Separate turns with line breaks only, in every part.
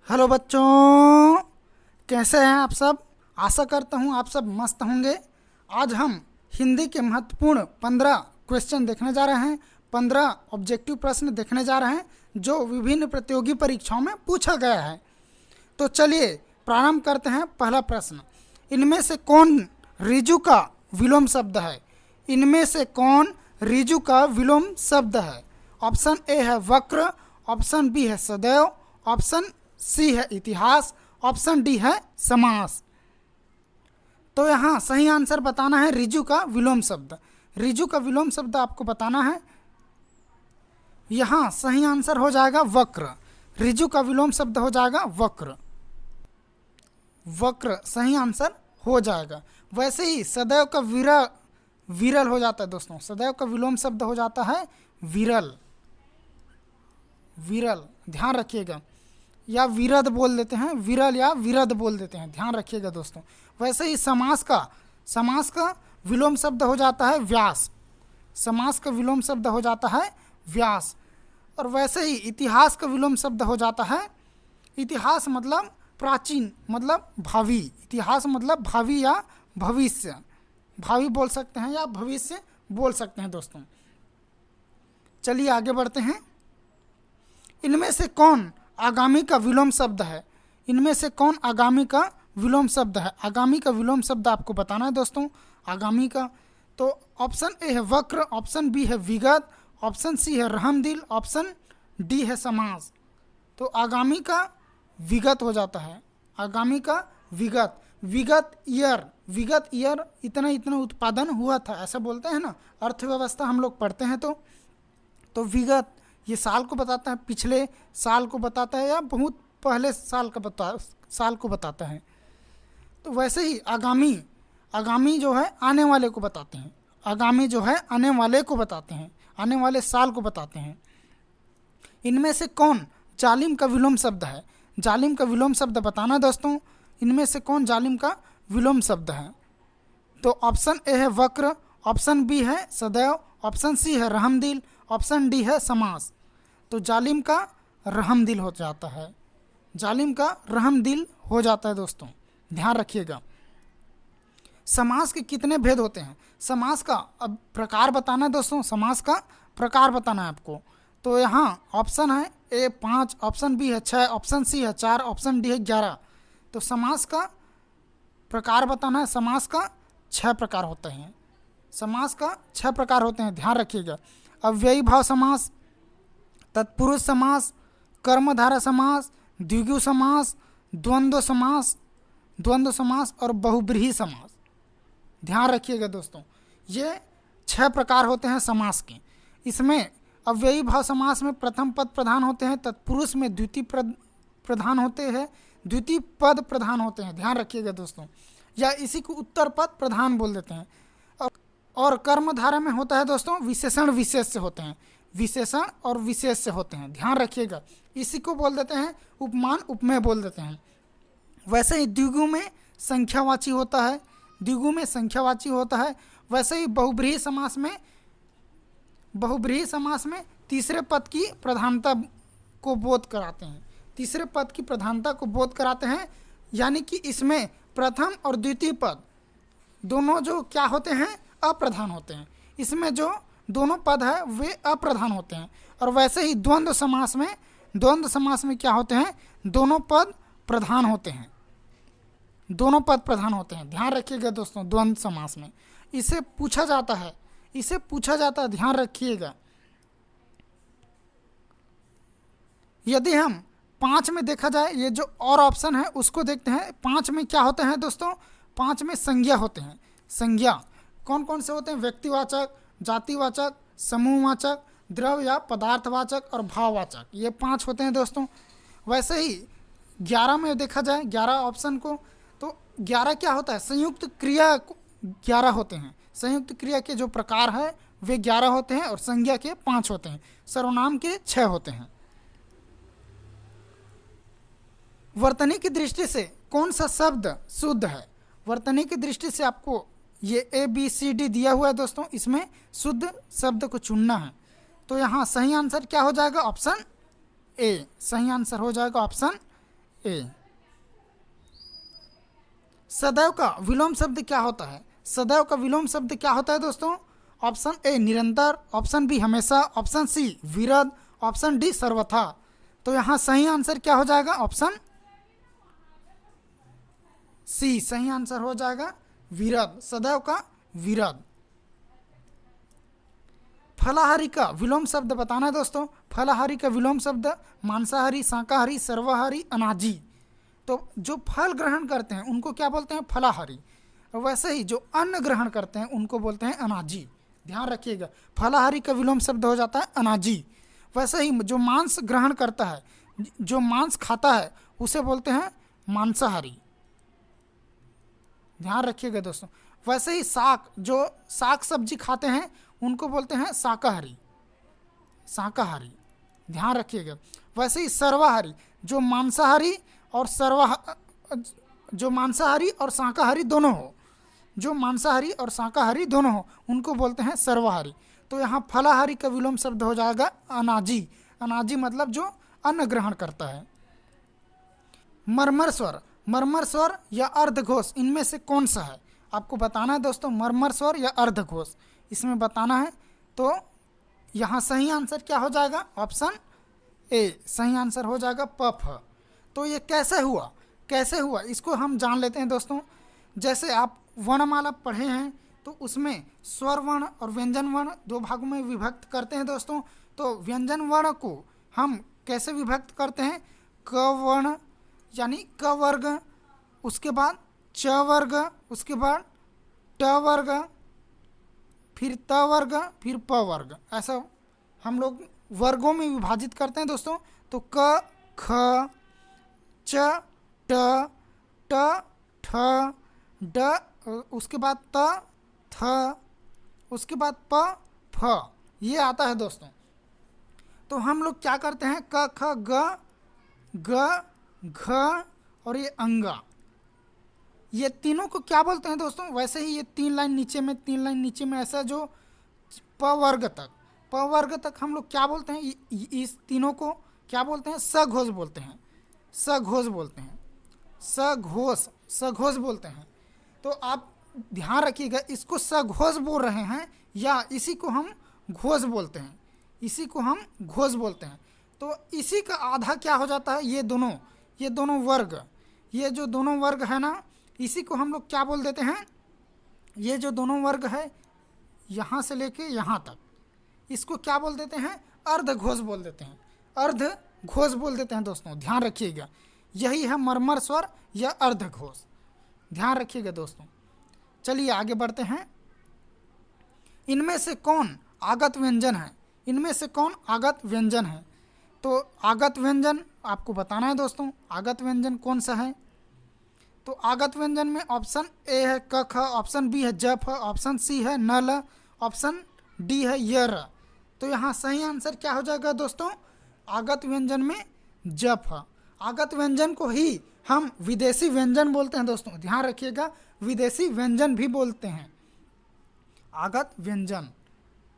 Hello बच्चों, कैसे हैं आप सब। आशा करता हूं आप सब मस्त होंगे। आज हम हिंदी के महत्वपूर्ण 15 क्वेश्चन देखने जा रहे हैं। 15 ऑब्जेक्टिव प्रश्न देखने जा रहे हैं जो विभिन्न प्रतियोगी परीक्षाओं में पूछा गया है। तो चलिए प्रारंभ करते हैं। पहला प्रश्न, इनमें से कौन रिजु का विलोम शब्द है। इनमें से कौन रिजु का विलोम शब्द है। ऑप्शन ए है वक्र, ऑप्शन बी है सदैव, ऑप्शन सी है इतिहास, ऑप्शन डी है समास। तो यहाँ सही आंसर बताना है रिजु का विलोम शब्द। रिजु का विलोम शब्द आपको बताना है। यहाँ सही आंसर हो जाएगा वक्र। रिजु का विलोम शब्द हो जाएगा वक्र। वक्र सही आंसर हो जाएगा। वैसे ही सदैव का विरल हो जाता है दोस्तों। सदैव का विलोम शब्द हो जाता है विरल। विरल ध्यान रखिएगा, या विरद बोल देते हैं, विरल या विरद बोल देते हैं, ध्यान रखिएगा दोस्तों। वैसे ही समास का विलोम शब्द हो जाता है व्यास। समास का विलोम शब्द हो जाता है व्यास। और वैसे ही इतिहास का विलोम शब्द हो जाता है, इतिहास मतलब प्राचीन, मतलब भावी। इतिहास मतलब भावी या भविष्य। भावी बोल सकते हैं या भविष्य बोल सकते हैं दोस्तों। चलिए आगे बढ़ते हैं। इनमें से कौन आगामी का विलोम शब्द है। इनमें से कौन आगामी का विलोम शब्द है। आगामी का विलोम शब्द आपको बताना है दोस्तों। आगामी का तो ऑप्शन ए है वक्र, ऑप्शन बी है विगत, ऑप्शन सी है रहमदिल, ऑप्शन डी है समास। तो आगामी का विगत हो जाता है। आगामी का विगत, विगत ईयर इतना उत्पादन हुआ था, ऐसा बोलते हैं ना। अर्थव्यवस्था हम लोग पढ़ते हैं तो विगत ये साल को बताता है, पिछले साल को बताता है या बहुत पहले साल को बताता है। तो वैसे ही आगामी जो है आने वाले को बताते हैं। आगामी जो है आने वाले को बताते हैं, आने वाले साल को बताते हैं। इनमें से कौन जालिम का विलोम शब्द है। जालिम का विलोम शब्द बताना दोस्तों। इनमें से कौन जालिम का विलोम शब्द है। तो ऑप्शन ए है वक्र, ऑप्शन बी है सदैव, ऑप्शन सी है रहमदिल, ऑप्शन डी है समास। तो जालिम का रहमदिल हो जाता है। जालिम का रहमदिल हो जाता है दोस्तों, ध्यान रखिएगा। समास के कितने भेद होते हैं। समास का अब प्रकार बताना है दोस्तों। समास का प्रकार बताना है आपको। तो यहाँ ऑप्शन है ए 5, ऑप्शन बी है 6, ऑप्शन सी है 4, ऑप्शन डी है 11। तो समास का प्रकार बताना है। समास का 6 प्रकार होते हैं। समास का 6 प्रकार होते हैं, ध्यान रखिएगा। अव्ययी भाव समास, तत्पुरुष समास, कर्मधारय समास, द्विगु समास, द्वंद्व समास और बहुब्रीहि समास। ध्यान रखिएगा दोस्तों, ये 6 प्रकार होते हैं समास के। इसमें अव्ययी भाव समास में प्रथम पद प्रधान होते हैं, तत्पुरुष में द्वितीय पद प्रधान होते हैं, द्वितीय पद प्रधान होते हैं, ध्यान रखिएगा दोस्तों। या इसी को उत्तर पद प्रधान बोल देते हैं। और कर्मधारय में होता है दोस्तों विशेषण विशेष से होते हैं। विशेषण और विशेष से होते हैं, ध्यान रखिएगा। इसी को बोल देते हैं उपमान उपमेय बोल देते हैं। वैसे ही द्विगु में संख्यावाची होता है। द्विगु में संख्यावाची होता है। वैसे ही बहुब्रीहि समास में तीसरे पद की प्रधानता को बोध कराते हैं। तीसरे पद की प्रधानता को बोध कराते हैं, यानी कि इसमें प्रथम और द्वितीय पद दोनों जो क्या होते हैं, अप्रधान होते हैं। इसमें जो दोनों पद है वे अप्रधान होते हैं। और वैसे ही द्वंद्व समास में क्या होते हैं, दोनों पद प्रधान होते हैं। दोनों पद प्रधान होते हैं, ध्यान रखिएगा दोस्तों। द्वंद्व समास में इसे पूछा जाता है, ध्यान रखिएगा। यदि हम 5 में देखा जाए, ये जो और ऑप्शन है उसको देखते हैं। 5 में क्या होते हैं दोस्तों, 5 में संज्ञा होते हैं। संज्ञा कौन कौन से होते हैं, व्यक्तिवाचक, जातिवाचक, समूहवाचक, द्रव्य या पदार्थवाचक और भाववाचक, ये 5 होते हैं दोस्तों। वैसे ही 11 में देखा जाए, 11 ऑप्शन को, तो 11 क्या होता है, संयुक्त क्रिया 11 होते हैं। संयुक्त क्रिया के जो प्रकार है वे 11 होते हैं और संज्ञा के 5 होते हैं। सर्वनाम के 6 होते हैं। वर्तनी की दृष्टि से कौन सा शब्द शुद्ध है। वर्तनी की दृष्टि से आपको ये ABCD दिया हुआ है दोस्तों, इसमें शुद्ध शब्द को चुनना है। तो यहाँ सही आंसर क्या हो जाएगा, ऑप्शन ए। सही आंसर हो जाएगा ऑप्शन ए। सदैव का विलोम शब्द क्या होता है? सदैव का विलोम शब्द क्या होता है दोस्तों? ऑप्शन ए निरंतर, ऑप्शन बी हमेशा, ऑप्शन सी विरध, ऑप्शन डी सर्वथा। तो यहाँ सही आंसर क्या हो जाएगा? ऑप्शन सी सही आंसर हो जाएगा, विरध, सदैव का विरध। फलाहारी का विलोम शब्द बताना है दोस्तों। फलाहारी का विलोम शब्द मांसाहारी, शाकाहारी, सर्वाहारी, अनाजी। तो जो फल ग्रहण करते हैं उनको क्या बोलते हैं? फलाहारी। और वैसे ही जो अन्न ग्रहण करते हैं उनको बोलते हैं अनाजी। ध्यान रखिएगा, फलाहारी का विलोम शब्द हो जाता है अनाजी। वैसे ही जो मांस ग्रहण करता है, जो मांस खाता है, उसे बोलते हैं मांसाहारी। ध्यान रखिएगा दोस्तों। वैसे ही जो साग सब्जी खाते हैं उनको बोलते हैं शाकाहारी, शाकाहारी। ध्यान रखिएगा। वैसे ही सर्वाहारी, जो मांसाहारी और शाकाहारी दोनों हो, जो मांसाहारी और शाकाहारी दोनों हो, उनको बोलते हैं सर्वाहारी। तो यहाँ फलाहारी का विलोम शब्द हो जाएगा अनाजी। अनाजी मतलब जो अन्न ग्रहण करता है। मर्मर स्वर, मर्मर स्वर या अर्धघोष, इनमें से कौन सा है? आपको बताना है दोस्तों, मर्मर स्वर या अर्धघोष, इसमें बताना है। तो यहाँ सही आंसर क्या हो जाएगा? ऑप्शन ए सही आंसर हो जाएगा, प फ। तो ये कैसे हुआ, कैसे हुआ इसको हम जान लेते हैं दोस्तों। जैसे आप वर्णमाला पढ़े हैं तो उसमें स्वर वर्ण और व्यंजन वर्ण दो भागों में विभक्त करते हैं दोस्तों। तो व्यंजन वर्ण को हम कैसे विभक्त करते हैं? क वर्ण यानी क वर्ग, उसके बाद च वर्ग, उसके बाद ट वर्ग, फिर त वर्ग, फिर प वर्ग। ऐसा हम लोग वर्गों में विभाजित करते हैं दोस्तों। तो क, ख, च, ट, ट, ठ, ड, उसके बाद त, थ, उसके बाद प, फ, ये आता है दोस्तों। तो हम लोग क्या करते हैं? क, ख, ग, ग, घ और ये अंगा, ये तीनों को क्या बोलते हैं दोस्तों? वैसे ही ये 3 लाइन नीचे में, 3 लाइन नीचे में, ऐसा जो प वर्ग तक हम लोग क्या बोलते हैं? इस तीनों को क्या बोलते हैं? सघोष बोलते हैं, सघोष बोलते हैं, सघोष बोलते हैं। तो आप ध्यान रखिएगा, इसको सघोष बोल रहे हैं या इसी को हम घोष बोलते हैं, इसी को हम घोष बोलते हैं। तो इसी का आधा क्या हो जाता है? ये दोनों वर्ग, ये जो दोनों वर्ग है ना, इसी को हम लोग क्या बोल देते हैं? ये जो दोनों वर्ग है यहाँ से लेके यहाँ तक, इसको क्या बोल देते हैं? अर्धघोष बोल देते हैं, अर्धघोष बोल देते हैं दोस्तों। ध्यान रखिएगा, यही है मर्मर स्वर या अर्धघोष। ध्यान रखिएगा दोस्तों। चलिए आगे बढ़ते हैं। इनमें से कौन आगत व्यंजन है? इनमें से कौन आगत व्यंजन है? तो आगत व्यंजन आपको बताना है दोस्तों, आगत व्यंजन कौन सा है? तो आगत व्यंजन में ऑप्शन ए है क ख, ऑप्शन बी है ज फ, ऑप्शन सी है न ल, ऑप्शन डी है य र। तो यहाँ सही आंसर क्या हो जाएगा दोस्तों? आगत व्यंजन में ज फ। आगत व्यंजन को ही हम विदेशी व्यंजन बोलते हैं दोस्तों। ध्यान रखिएगा, विदेशी व्यंजन भी बोलते हैं। आगत व्यंजन,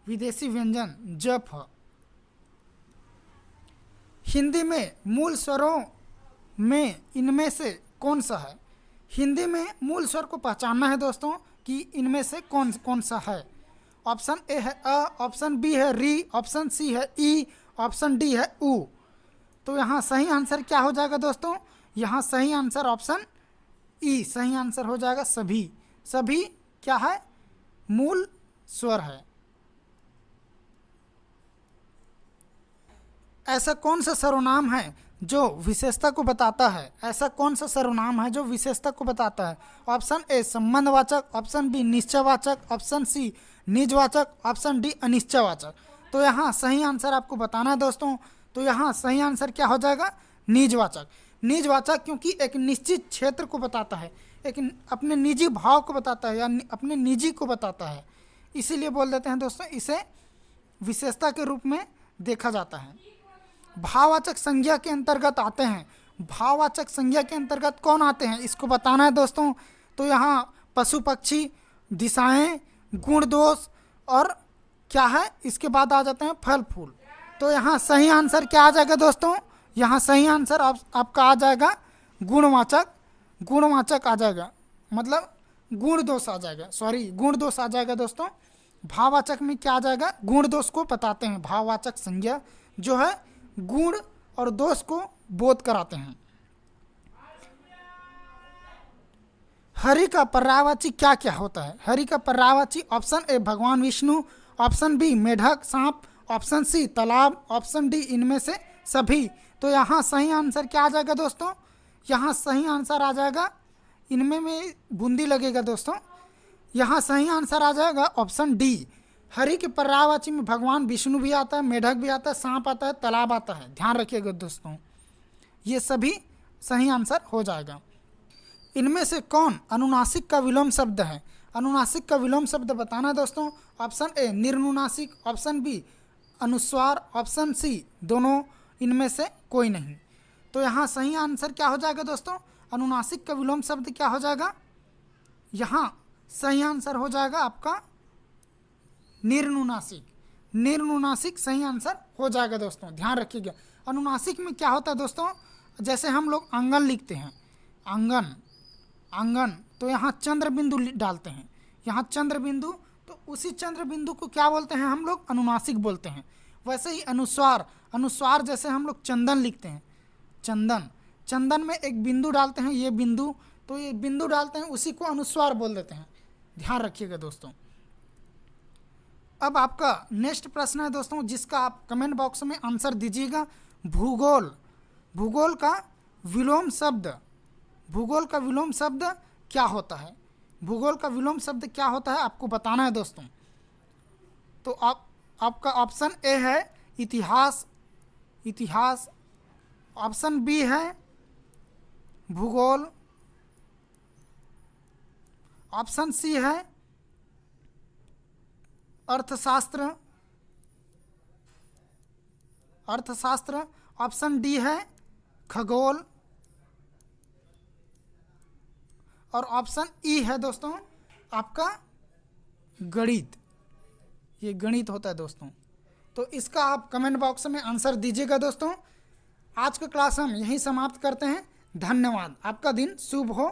विदेशी व्यंजन ज फ। हिंदी में मूल स्वरों में इनमें से कौन सा है? हिंदी में मूल स्वर को पहचानना है दोस्तों कि इनमें से कौन सा है। ऑप्शन ए है अ, ऑप्शन बी है री, ऑप्शन सी है ई, ऑप्शन डी है उ। तो यहाँ सही आंसर क्या हो जाएगा दोस्तों? यहाँ सही आंसर ऑप्शन ई सही आंसर हो जाएगा। सभी क्या है? मूल स्वर है। ऐसा कौन सा सर्वनाम है जो विशेषता को बताता है? ऐसा कौन सा सर्वनाम है जो विशेषता को बताता है? ऑप्शन ए संबंधवाचक, ऑप्शन बी निश्चयवाचक, ऑप्शन सी निजवाचक, ऑप्शन डी अनिश्चयवाचक। तो यहाँ सही आंसर आपको बताना है दोस्तों। तो यहाँ सही आंसर क्या हो जाएगा? निजवाचक। निजवाचक क्योंकि एक निश्चित क्षेत्र को बताता है, एक अपने निजी भाव को बताता है या अपने निजी को बताता है, इसीलिए बोल देते हैं दोस्तों, इसे विशेषता के रूप में देखा जाता है। भाववाचक संज्ञा के अंतर्गत आते हैं। भाववाचक संज्ञा के अंतर्गत कौन आते हैं इसको बताना है दोस्तों। तो यहाँ पशु पक्षी, दिशाएं, गुण दोष और क्या है, इसके बाद आ जाते हैं फल फूल। तो यहाँ सही आंसर क्या आ जाएगा दोस्तों? यहाँ सही आंसर आपका आ जाएगा गुणवाचक आ जाएगा, मतलब गुण दोष आ जाएगा, सॉरी गुण दोष आ जाएगा दोस्तों। भाववाचक में क्या आ जाएगा, गुण दोष को बताते हैं। भाववाचक संज्ञा जो है गुण और दोष को बोध कराते हैं। हरि का पर्यायवाची क्या क्या होता है? हरि का पर्यायवाची ऑप्शन ए भगवान विष्णु, ऑप्शन बी मेढक सांप, ऑप्शन सी तालाब, ऑप्शन डी इनमें से सभी। तो यहाँ सही आंसर क्या आ जाएगा दोस्तों? यहाँ सही आंसर आ जाएगा, इनमें में बूंदी लगेगा दोस्तों। यहाँ सही आंसर आ जाएगा ऑप्शन डी। हरि के पर्यायवाची में भगवान विष्णु भी आता है, मेढक भी आता है, सांप आता है, तालाब आता है। ध्यान रखिएगा दोस्तों, ये सभी सही आंसर हो जाएगा। इनमें से कौन अनुनासिक का विलोम शब्द है? अनुनासिक का विलोम शब्द बताना है दोस्तों। ऑप्शन ए निर्नुनासिक, ऑप्शन बी अनुस्वार, ऑप्शन सी दोनों, इनमें से कोई नहीं। तो यहाँ सही आंसर क्या हो जाएगा दोस्तों? अनुनासिक का विलोम शब्द क्या हो जाएगा? यहाँ सही आंसर हो जाएगा आपका निर्नुनासिक। निर्नुनासिक सही आंसर हो जाएगा दोस्तों, ध्यान रखिएगा। अनुनासिक में क्या होता है दोस्तों? जैसे हम लोग आंगन लिखते हैं, आंगन आंगन, तो यहाँ चंद्र बिंदु डालते हैं, यहाँ चंद्र बिंदु, तो उसी चंद्र बिंदु को क्या बोलते हैं हम लोग? अनुनासिक बोलते हैं। वैसे ही अनुस्वार, अनुस्वार जैसे हम लोग चंदन लिखते हैं, चंदन, चंदन में एक बिंदु डालते हैं, ये बिंदु, तो ये बिंदु डालते हैं, उसी को अनुस्वार बोल देते हैं। ध्यान रखिएगा दोस्तों। अब आपका नेक्स्ट प्रश्न है दोस्तों, जिसका आप कमेंट बॉक्स में आंसर दीजिएगा। भूगोल, भूगोल का विलोम शब्द, भूगोल का विलोम शब्द क्या होता है? भूगोल का विलोम शब्द क्या होता है आपको बताना है दोस्तों। तो आपका ऑप्शन ए है इतिहास, इतिहास, ऑप्शन बी है भूगोल, ऑप्शन सी है अर्थशास्त्र, अर्थशास्त्र, ऑप्शन डी है खगोल, और ऑप्शन ई है दोस्तों आपका गणित। ये गणित होता है दोस्तों। तो इसका आप कमेंट बॉक्स में आंसर दीजिएगा दोस्तों। आज का क्लास हम यहीं समाप्त करते हैं। धन्यवाद। आपका दिन शुभ हो।